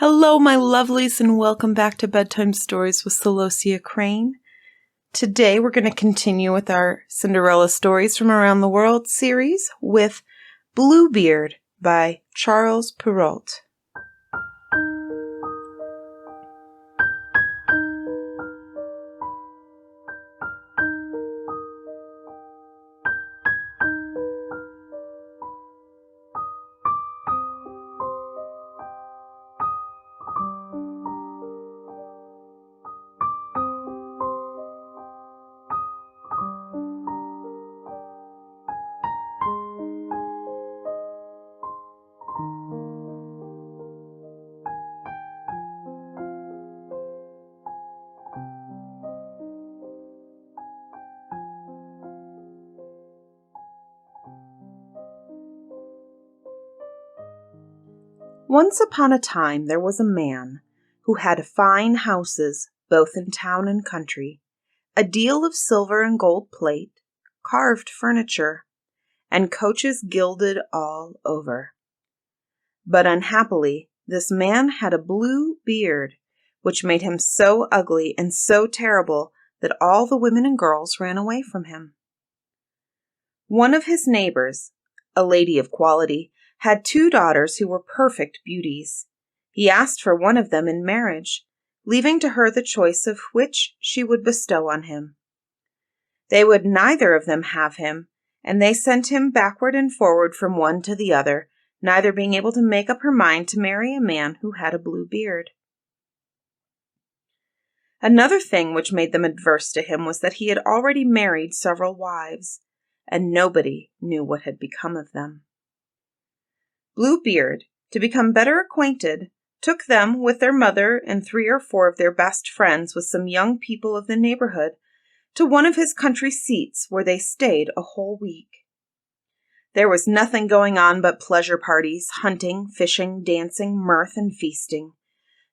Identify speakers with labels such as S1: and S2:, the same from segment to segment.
S1: Hello, my lovelies, and welcome back to Bedtime Stories with Celosia Crane. Today, we're going to continue with our Cinderella Stories from Around the World series with Bluebeard by Charles Perrault. Once upon a time there was a man who had fine houses both in town and country, a deal of silver and gold plate, carved furniture, and coaches gilded all over. But unhappily, this man had a blue beard, which made him so ugly and so terrible that all the women and girls ran away from him. One of his neighbors, a lady of quality, had 2 daughters who were perfect beauties. He asked for one of them in marriage, leaving to her the choice of which she would bestow on him. They would neither of them have him, and they sent him backward and forward from one to the other, neither being able to make up her mind to marry a man who had a blue beard. Another thing which made them adverse to him was that he had already married several wives, and nobody knew what had become of them. Bluebeard, to become better acquainted, took them with their mother and 3 or 4 of their best friends with some young people of the neighborhood to one of his country seats where they stayed a whole week. There was nothing going on but pleasure parties, hunting, fishing, dancing, mirth, and feasting.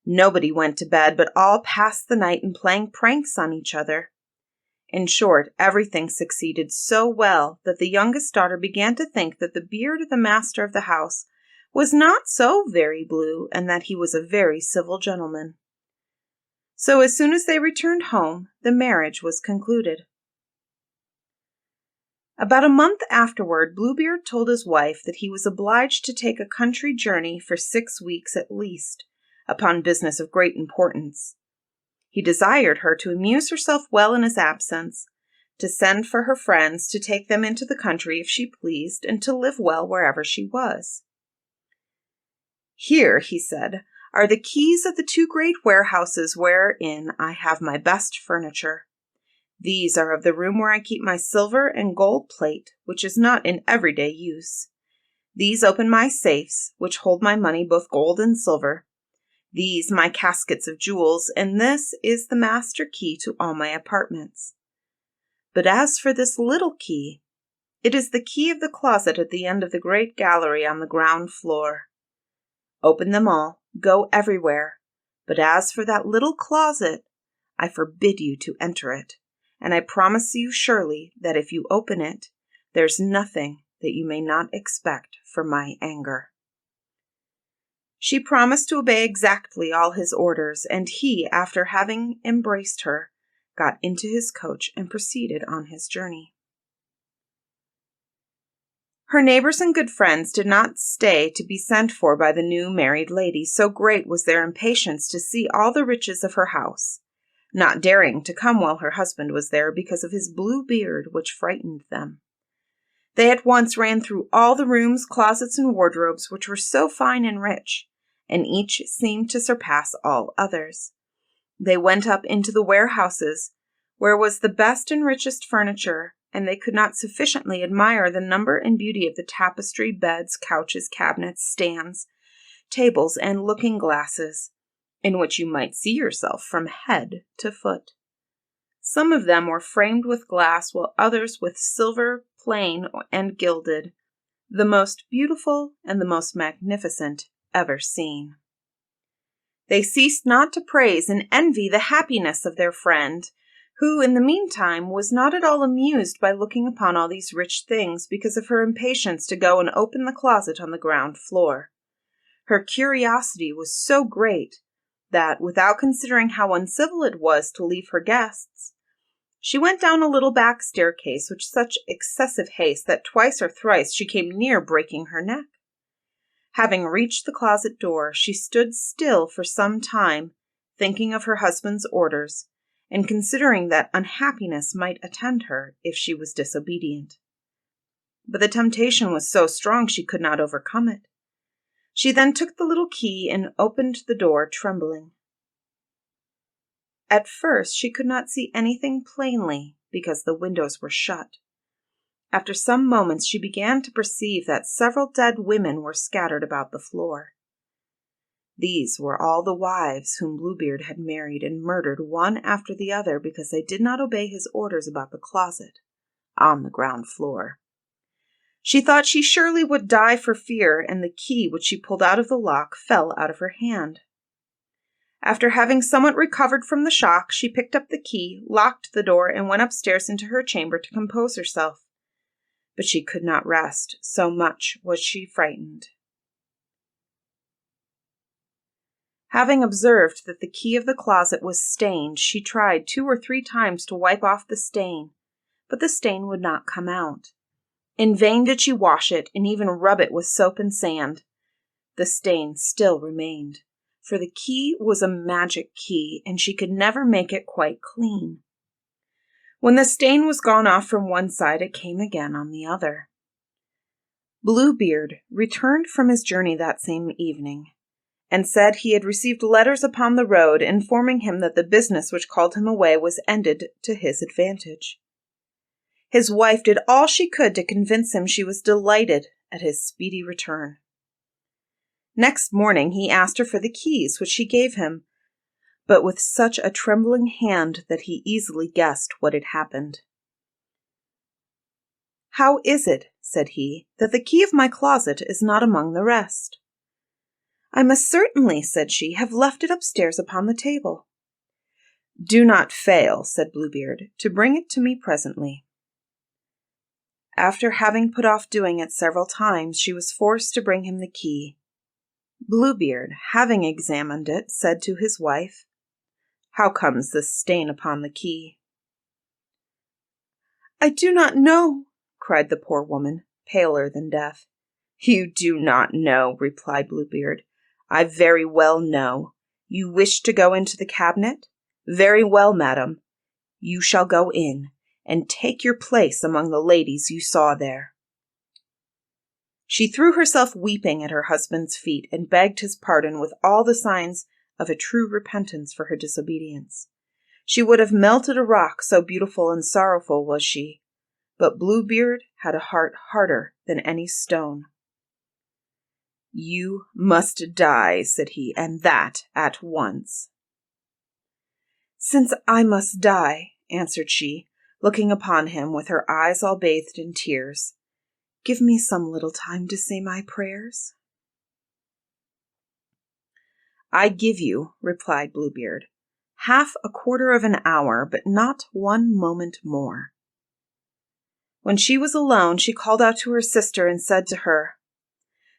S1: Nobody went to bed, but all passed the night in playing pranks on each other. In short, everything succeeded so well that the youngest daughter began to think that the beard of the master of the house was not so very blue, and that he was a very civil gentleman. So as soon as they returned home, the marriage was concluded. About a month afterward, Bluebeard told his wife that he was obliged to take a country journey for 6 weeks at least, upon business of great importance. He desired her to amuse herself well in his absence, to send for her friends, to take them into the country if she pleased, and to live well wherever she was. "Here," he said, "are the keys of the 2 great warehouses wherein I have my best furniture. These are of the room where I keep my silver and gold plate, which is not in everyday use. These open my safes, which hold my money, both gold and silver. These my caskets of jewels, and this is the master key to all my apartments. But as for this little key, it is the key of the closet at the end of the great gallery on the ground floor. Open them all, go everywhere, but as for that little closet, I forbid you to enter it, and I promise you surely that if you open it, there's nothing that you may not expect from my anger." She promised to obey exactly all his orders, and he, after having embraced her, got into his coach and proceeded on his journey. Her neighbors and good friends did not stay to be sent for by the new married lady, so great was their impatience to see all the riches of her house, not daring to come while her husband was there because of his blue beard, which frightened them. They at once ran through all the rooms, closets, and wardrobes, which were so fine and rich, and each seemed to surpass all others. They went up into the warehouses, where was the best and richest furniture, and they could not sufficiently admire the number and beauty of the tapestry, beds, couches, cabinets, stands, tables, and looking-glasses, in which you might see yourself from head to foot. Some of them were framed with glass, while others with silver, plain and gilded, the most beautiful and the most magnificent ever seen. They ceased not to praise and envy the happiness of their friend, who in the meantime was not at all amused by looking upon all these rich things because of her impatience to go and open the closet on the ground floor. Her curiosity was so great that, without considering how uncivil it was to leave her guests, she went down a little back staircase with such excessive haste that twice or thrice she came near breaking her neck. Having reached the closet door, she stood still for some time, thinking of her husband's orders, and considering that unhappiness might attend her if she was disobedient. But the temptation was so strong she could not overcome it. She then took the little key and opened the door, trembling. At first she could not see anything plainly because the windows were shut. After some moments she began to perceive that several dead women were scattered about the floor. These were all the wives whom Bluebeard had married and murdered one after the other because they did not obey his orders about the closet on the ground floor. She thought she surely would die for fear, and the key which she pulled out of the lock fell out of her hand. After having somewhat recovered from the shock, she picked up the key, locked the door, and went upstairs into her chamber to compose herself. But she could not rest, so much was she frightened. Having observed that the key of the closet was stained, she tried 2 or 3 times to wipe off the stain, but the stain would not come out. In vain did she wash it, and even rub it with soap and sand. The stain still remained, for the key was a magic key, and she could never make it quite clean. When the stain was gone off from one side, it came again on the other. Bluebeard returned from his journey that same evening, and said he had received letters upon the road informing him that the business which called him away was ended to his advantage. His wife did all she could to convince him she was delighted at his speedy return. Next morning he asked her for the keys, which she gave him, but with such a trembling hand that he easily guessed what had happened. "How is it," said he, "that the key of my closet is not among the rest?" "I must certainly," said she, "have left it upstairs upon the table." "Do not fail," said Bluebeard, "to bring it to me presently." After having put off doing it several times, she was forced to bring him the key. Bluebeard, having examined it, said to his wife, "How comes this stain upon the key?" "I do not know," cried the poor woman, paler than death. "You do not know," replied Bluebeard. "I very well know. You wish to go into the cabinet? Very well, madam. You shall go in, and take your place among the ladies you saw there." She threw herself weeping at her husband's feet, and begged his pardon with all the signs of a true repentance for her disobedience. She would have melted a rock, so beautiful and sorrowful was she, but Bluebeard had a heart harder than any stone. "You must die," said he, "and that at once." "Since I must die," answered she, looking upon him with her eyes all bathed in tears, "give me some little time to say my prayers." "I give you," replied Bluebeard, "1/4 of an hour, but not 1 moment more." When she was alone, she called out to her sister and said to her,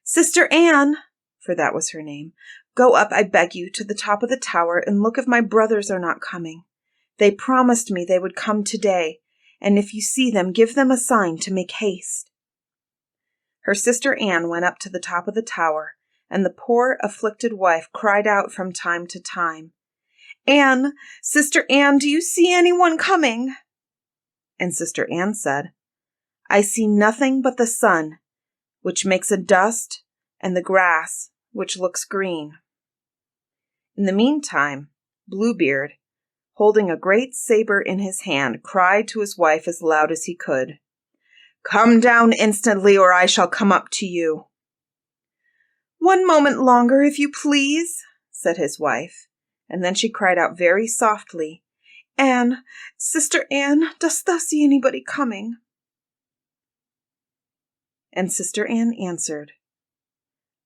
S1: "Sister Anne," for that was her name, "go up, I beg you, to the top of the tower and look if my brothers are not coming. They promised me they would come today, and if you see them, give them a sign to make haste." Her sister Anne went up to the top of the tower, and the poor afflicted wife cried out from time to time, "Anne, Sister Anne, do you see anyone coming?" And Sister Anne said, "I see nothing but the sun, which makes a dust, and the grass, which looks green." In the meantime, Bluebeard, holding a great saber in his hand, cried to his wife as loud as he could, "Come down instantly, or I shall come up to you." "1 moment longer, if you please," said his wife, and then she cried out very softly, "Anne, Sister Anne, dost thou see anybody coming?" And Sister Anne answered,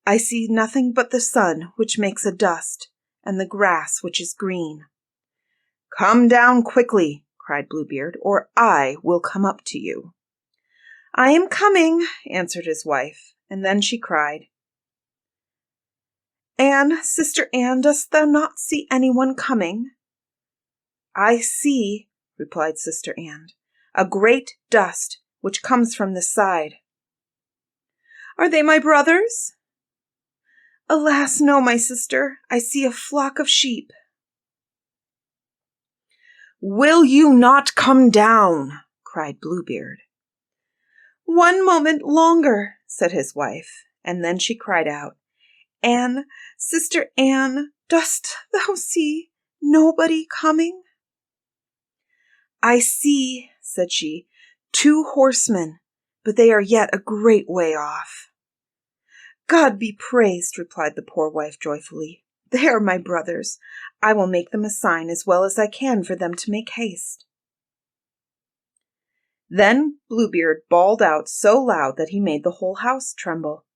S1: "I see nothing but the sun, which makes a dust, and the grass, which is green." "Come down quickly," cried Bluebeard, "or I will come up to you." "I am coming," answered his wife, and then she cried, Anne, Sister Anne, dost thou not see anyone coming? I see, replied Sister Anne, a great dust which comes from this side. Are they my brothers? Alas, no, my sister. I see a flock of sheep. Will you not come down? Cried Bluebeard. One moment longer, said his wife, and then she cried out, Anne, Sister Anne, dost thou see nobody coming? I see, said she, 2 horsemen, but they are yet a great way off. God be praised, replied the poor wife joyfully. They are my brothers. I will make them a sign as well as I can for them to make haste. Then Bluebeard bawled out so loud that he made the whole house tremble.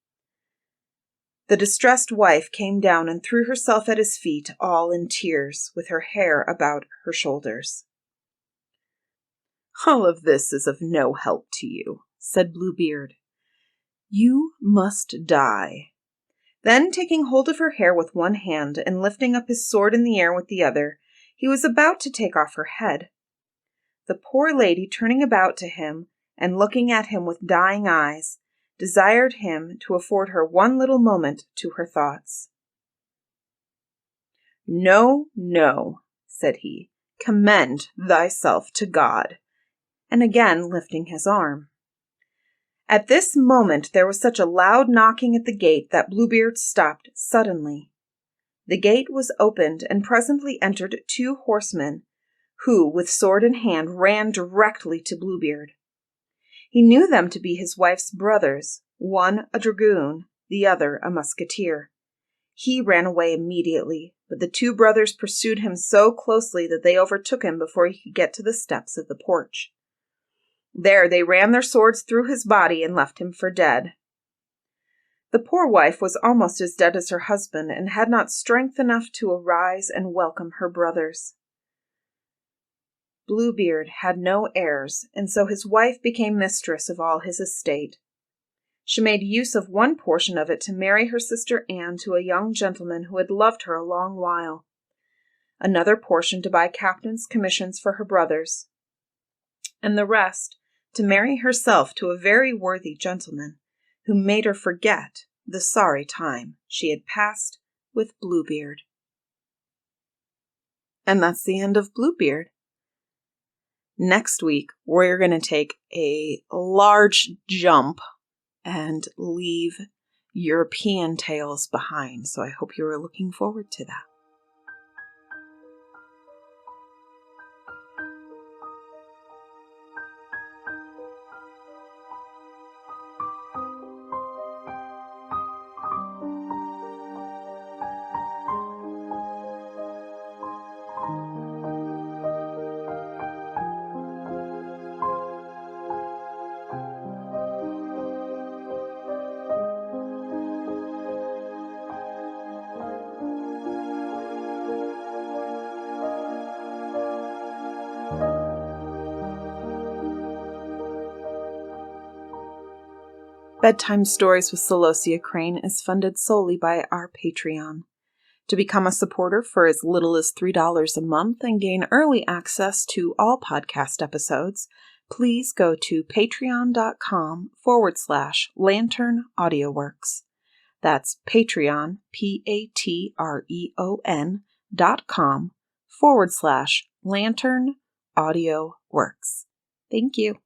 S1: The distressed wife came down and threw herself at his feet, all in tears, with her hair about her shoulders. All of this is of no help to you, said Bluebeard. You must die. Then, taking hold of her hair with one hand and lifting up his sword in the air with the other, he was about to take off her head. The poor lady, turning about to him and looking at him with dying eyes, desired him to afford her one little moment to her thoughts. No, no, said he, commend thyself to God, and again lifting his arm. At this moment there was such a loud knocking at the gate that Bluebeard stopped suddenly. The gate was opened, and presently entered 2 horsemen, who, with sword in hand, ran directly to Bluebeard. He knew them to be his wife's brothers, one a dragoon, the other a musketeer. He ran away immediately, but the 2 brothers pursued him so closely that they overtook him before he could get to the steps of the porch. There they ran their swords through his body and left him for dead. The poor wife was almost as dead as her husband, and had not strength enough to arise and welcome her brothers. Bluebeard had no heirs, and so his wife became mistress of all his estate. She made use of one portion of it to marry her sister Anne to a young gentleman who had loved her a long while, another portion to buy captains' commissions for her brothers, and the rest to marry herself to a very worthy gentleman who made her forget the sorry time she had passed with Bluebeard. And that's the end of Bluebeard. Next week, we're going to take a large jump and leave European tales behind, so I hope you are looking forward to that. Bedtime Stories with Celosia Crane is funded solely by our Patreon. To become a supporter for as little as $3 a month and gain early access to all podcast episodes, please go to patreon.com/Lantern Audioworks. That's Patreon, patreon.com/Lantern Audio Works. Thank you.